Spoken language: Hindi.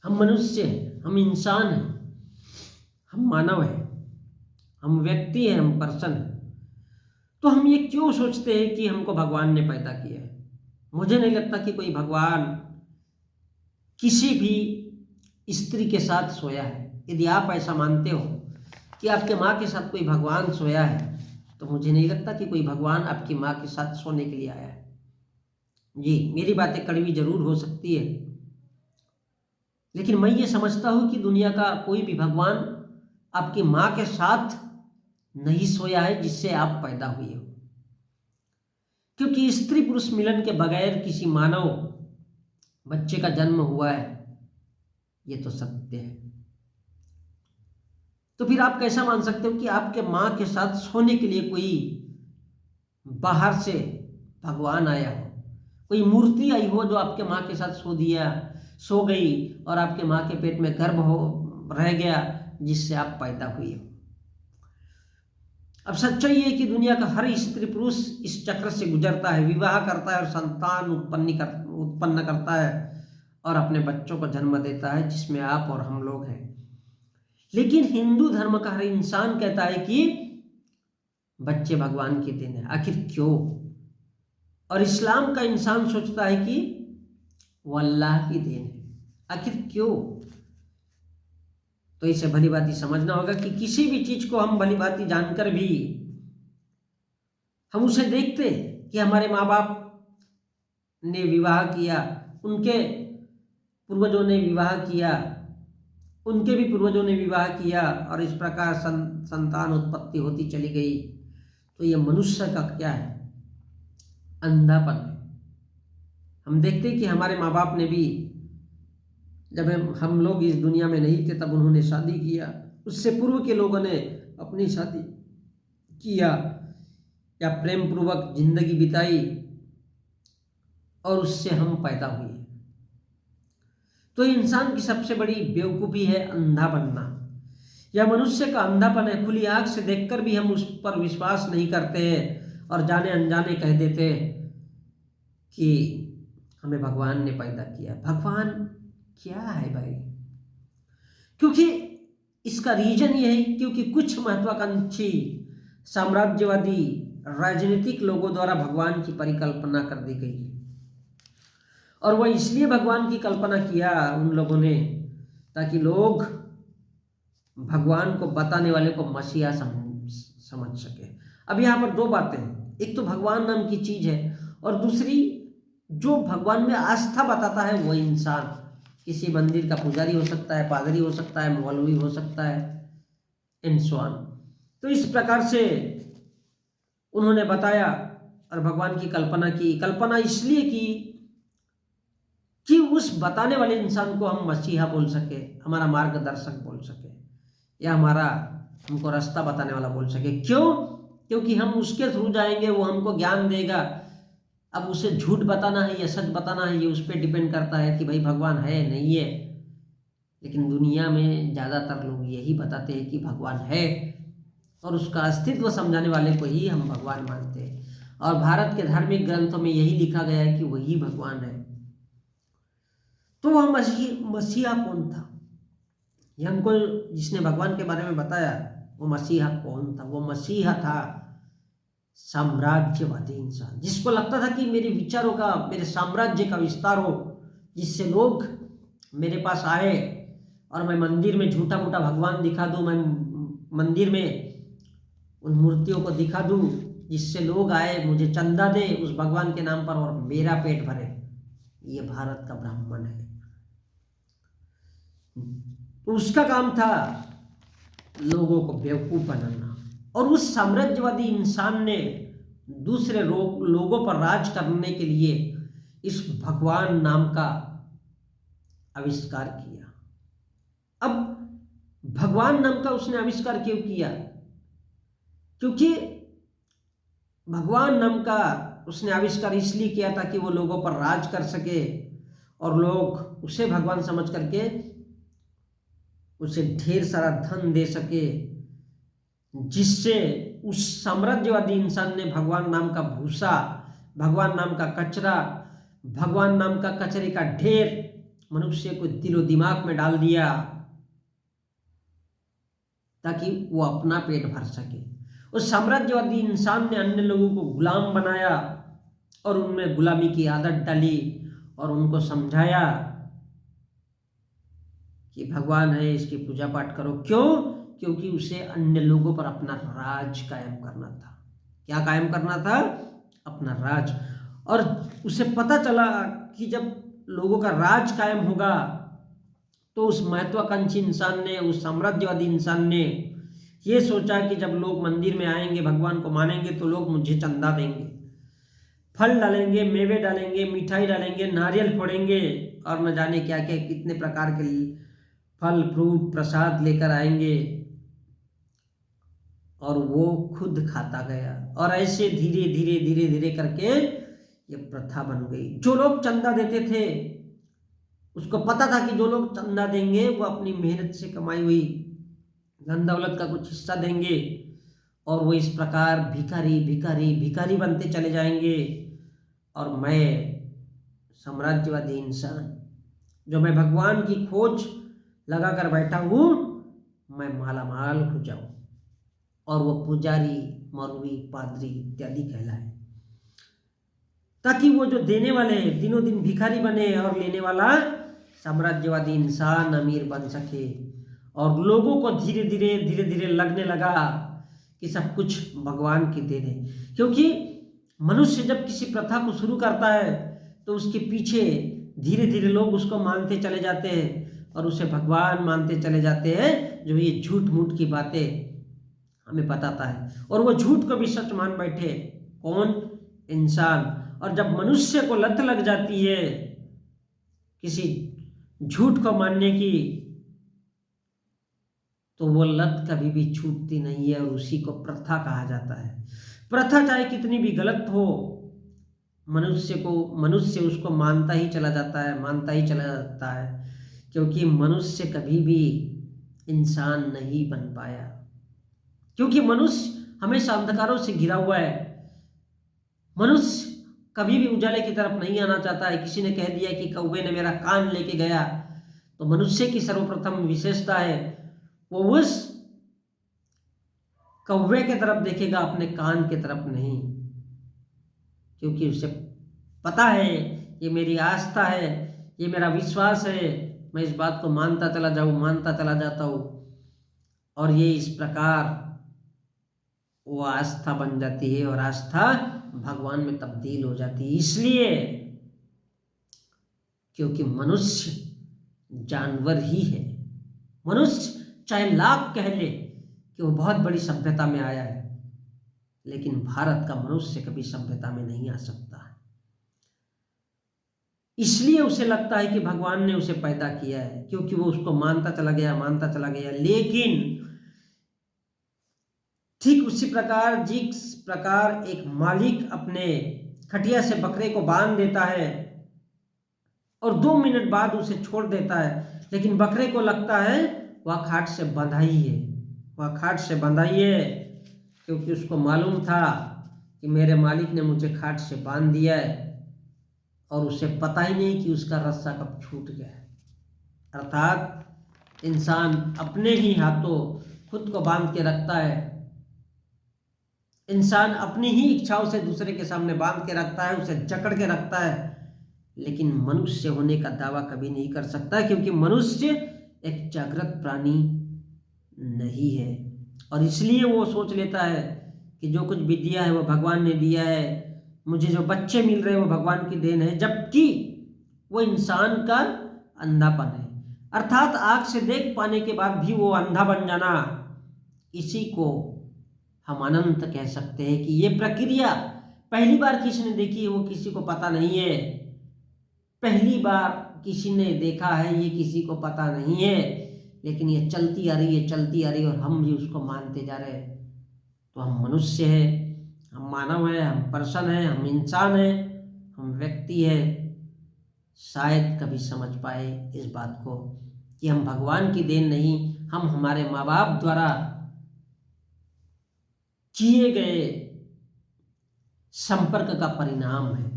हम मनुष्य हैं, हम इंसान हैं, हम मानव हैं, हम व्यक्ति हैं, हम पर्सन हैं। तो हम ये क्यों सोचते हैं कि हमको भगवान ने पैदा किया है? मुझे नहीं लगता कि कोई भगवान किसी भी स्त्री के साथ सोया है। यदि आप ऐसा मानते हो कि आपके माँ के साथ कोई भगवान सोया है, तो मुझे नहीं लगता कि कोई भगवान आपकी माँ के साथ सोने के लिए आया है। जी, मेरी बातें कड़वी जरूर हो सकती है, लेकिन मैं ये समझता हूं कि दुनिया का कोई भी भगवान आपकी माँ के साथ नहीं सोया है जिससे आप पैदा हुए हो। क्योंकि स्त्री पुरुष मिलन के बगैर किसी मानव बच्चे का जन्म हुआ है, ये तो सत्य है। तो फिर आप कैसा मान सकते हो कि आपके माँ के साथ सोने के लिए कोई बाहर से भगवान आया हो, कोई मूर्ति आई हो जो आपके माँ के साथ सो गई और आपके माँ के पेट में गर्भ हो रह गया जिससे आप पैदा हुए हो। अब सच्चाई ये है कि दुनिया का हर स्त्री पुरुष इस चक्र से गुजरता है, विवाह करता है और संतान उत्पन्न करता है और अपने बच्चों को जन्म देता है, जिसमें आप और हम लोग हैं। लेकिन हिंदू धर्म का हर इंसान कहता है कि बच्चे भगवान की देन है। आखिर क्यों? और इस्लाम का इंसान सोचता है कि वो अल्लाह की देन है। आखिर क्यों? तो इसे भली भांति समझना होगा कि किसी भी चीज को हम भली भांति जानकर भी हम उसे देखते कि हमारे माँ बाप ने विवाह किया, उनके पूर्वजों ने विवाह किया, उनके भी पूर्वजों ने विवाह किया और इस प्रकार संतान उत्पत्ति होती चली गई। तो ये मनुष्य का क्या है? अंधापन है। हम देखते कि हमारे माँ बाप ने भी, जब हम लोग इस दुनिया में नहीं थे तब उन्होंने शादी किया, उससे पूर्व के लोगों ने अपनी शादी किया या प्रेम पूर्वक जिंदगी बिताई और उससे हम पैदा हुए। तो इंसान की सबसे बड़ी बेवकूफ़ी है अंधा बनना। यह मनुष्य का अंधापन है। खुली आंख से देखकर भी हम उस पर विश्वास नहीं करते हैं और जाने अनजाने कह देते हैं कि हमें भगवान ने पैदा किया। भगवान क्या है भाई? क्योंकि इसका रीजन ये है क्योंकि कुछ महत्वाकांक्षी साम्राज्यवादी राजनीतिक लोगों द्वारा भगवान की परिकल्पना कर दी गई है। और वह इसलिए भगवान की कल्पना किया उन लोगों ने ताकि लोग भगवान को बताने वाले को मसीहा समझ सके। अब यहाँ पर दो बातें हैं, एक तो भगवान नाम की चीज है और दूसरी जो भगवान में आस्था बताता है वो इंसान। किसी मंदिर का पुजारी हो सकता है, पादरी हो सकता है, मौलवी हो सकता है, एंड सो ऑन। तो इस प्रकार से उन्होंने बताया और भगवान की कल्पना की। कल्पना इसलिए की कि उस बताने वाले इंसान को हम मसीहा बोल सके, हमारा मार्गदर्शक बोल सके, या हमको रास्ता बताने वाला बोल सके। क्यों? क्योंकि हम उसके थ्रू जाएंगे, वो हमको ज्ञान देगा। अब उसे झूठ बताना है या सच बताना है ये उस पर डिपेंड करता है कि भाई भगवान है नहीं है। लेकिन दुनिया में ज़्यादातर लोग यही बताते हैं कि भगवान है और उसका अस्तित्व समझाने वाले को ही हम भगवान मानते हैं। और भारत के धार्मिक ग्रंथों में यही लिखा गया है कि वही भगवान है। तो वह मसीहा कौन था? ये हमको जिसने भगवान के बारे में बताया वो मसीहा कौन था? वो मसीहा था साम्राज्यवादी इंसान, जिसको लगता था कि मेरे विचारों का, मेरे साम्राज्य का विस्तार हो, जिससे लोग मेरे पास आए और मैं मंदिर में झूठा मूठा भगवान दिखा दूं, मैं मंदिर में उन मूर्तियों को दिखा दूं जिससे लोग आए, मुझे चंदा दे उस भगवान के नाम पर और मेरा पेट भरे। ये भारत का ब्राह्मण है। तो उसका काम था लोगों को बेवकूफ बनाना। और उस साम्राज्यवादी इंसान ने दूसरे लोगों पर राज करने के लिए इस भगवान नाम का आविष्कार किया। अब भगवान नाम का उसने आविष्कार क्यों किया? क्योंकि भगवान नाम का उसने आविष्कार इसलिए किया था कि वो लोगों पर राज कर सके और लोग उसे भगवान समझ करके उसे ढेर सारा धन दे सके, जिससे उस साम्राज्यवादी इंसान ने भगवान नाम का भूसा, भगवान नाम का कचरा, भगवान नाम का कचरे का ढेर मनुष्य को दिलो दिमाग में डाल दिया ताकि वो अपना पेट भर सके। उस साम्राज्यवादी इंसान ने अन्य लोगों को गुलाम बनाया और उनमें गुलामी की आदत डाली और उनको समझाया कि भगवान है, इसकी पूजा पाठ करो। क्यों? क्योंकि उसे अन्य लोगों पर अपना राज कायम करना था। क्या कायम करना था? अपना राज। और उसे पता चला कि जब लोगों का राज कायम होगा तो उस महत्वाकांक्षी इंसान ने, उस साम्राज्यवादी इंसान ने ये सोचा कि जब लोग मंदिर में आएंगे, भगवान को मानेंगे, तो लोग मुझे चंदा देंगे, फल डालेंगे, मेवे डालेंगे, मिठाई डालेंगे, नारियल फोड़ेंगे और न जाने क्या क्या कितने प्रकार के फल फ्रूट प्रसाद लेकर आएंगे। और वो खुद खाता गया और ऐसे धीरे धीरे धीरे धीरे करके ये प्रथा बन गई। जो लोग चंदा देते थे उसको पता था कि जो लोग चंदा देंगे वो अपनी मेहनत से कमाई हुई धन दौलत का कुछ हिस्सा देंगे और वो इस प्रकार भिखारी भिखारी भिखारी बनते चले जाएंगे। और मैं साम्राज्यवादी इंसान, जो मैं भगवान की खोज लगा कर बैठा हूँ, मैं माला माल हो जाऊं और वो पुजारी, मौलवी, पादरी इत्यादि कहलाए, ताकि वो जो देने वाले दिनों दिन भिखारी बने और लेने वाला साम्राज्यवादी इंसान अमीर बन सके। और लोगों को धीरे धीरे धीरे धीरे लगने लगा कि सब कुछ भगवान की देन है। क्योंकि मनुष्य जब किसी प्रथा को शुरू करता है तो उसके पीछे धीरे धीरे लोग उसको मानते चले जाते हैं और उसे भगवान मानते चले जाते हैं, जो ये झूठ मूठ की बातें हमें बताता है। और वो झूठ को भी सच मान बैठे। कौन? इंसान। और जब मनुष्य को लत लग जाती है किसी झूठ को मानने की, तो वो लत कभी भी छूटती नहीं है और उसी को प्रथा कहा जाता है। प्रथा चाहे कितनी भी गलत हो, मनुष्य उसको मानता ही चला जाता है, मानता ही चला जाता है, क्योंकि मनुष्य कभी भी इंसान नहीं बन पाया। क्योंकि मनुष्य हमेशा अंधकारों से घिरा हुआ है। मनुष्य कभी भी उजाले की तरफ नहीं आना चाहता है। किसी ने कह दिया कि कौवे ने मेरा कान लेके गया, तो मनुष्य की सर्वप्रथम विशेषता है वो उस कौवे के तरफ देखेगा, अपने कान के तरफ नहीं। क्योंकि उसे पता है ये मेरी आस्था है, ये मेरा विश्वास है, मैं इस बात को मानता चला जाऊं, मानता चला जाता हूं और ये इस प्रकार वो आस्था बन जाती है और आस्था भगवान में तब्दील हो जाती है। इसलिए क्योंकि मनुष्य जानवर ही है। मनुष्य चाहे लाख कह ले कि वो बहुत बड़ी सभ्यता में आया है, लेकिन भारत का मनुष्य कभी सभ्यता में नहीं आ सकता। इसलिए उसे लगता है कि भगवान ने उसे पैदा किया है, क्योंकि वो उसको मानता चला गया, मानता चला गया। लेकिन ठीक उसी प्रकार जिस प्रकार एक मालिक अपने खटिया से बकरे को बांध देता है और 2 मिनट बाद उसे छोड़ देता है, लेकिन बकरे को लगता है वह खाट से बंधा ही है, वह खाट से बंधा ही है, क्योंकि उसको मालूम था कि मेरे मालिक ने मुझे खाट से बांध दिया है और उसे पता ही नहीं कि उसका रस्सा कब छूट गया है। अर्थात इंसान अपने ही हाथों खुद को बांध के रखता है। इंसान अपनी ही इच्छाओं से दूसरे के सामने बांध के रखता है, उसे जकड़ के रखता है, लेकिन मनुष्य होने का दावा कभी नहीं कर सकता, क्योंकि मनुष्य एक जागृत प्राणी नहीं है। और इसलिए वो सोच लेता है कि जो कुछ भी दिया है वो भगवान ने दिया है, मुझे जो बच्चे मिल रहे हैं वो भगवान की देन है, जबकि वो इंसान का अंधापन है। अर्थात आँख से देख पाने के बाद भी वो अंधा बन जाना, इसी को हम अनंत कह सकते हैं। कि ये प्रक्रिया पहली बार किसी ने देखी है वो किसी को पता नहीं है, पहली बार किसी ने देखा है ये किसी को पता नहीं है, लेकिन ये चलती आ रही है, चलती आ रही है और हम भी उसको मानते जा रहे हैं। तो हम मनुष्य हैं, हम मानव हैं, हम पर्सन हैं, हम इंसान हैं, हम व्यक्ति हैं। शायद कभी समझ पाए इस बात को कि हम भगवान की देन नहीं, हम हमारे माँ बाप द्वारा किए गए संपर्क का परिणाम है।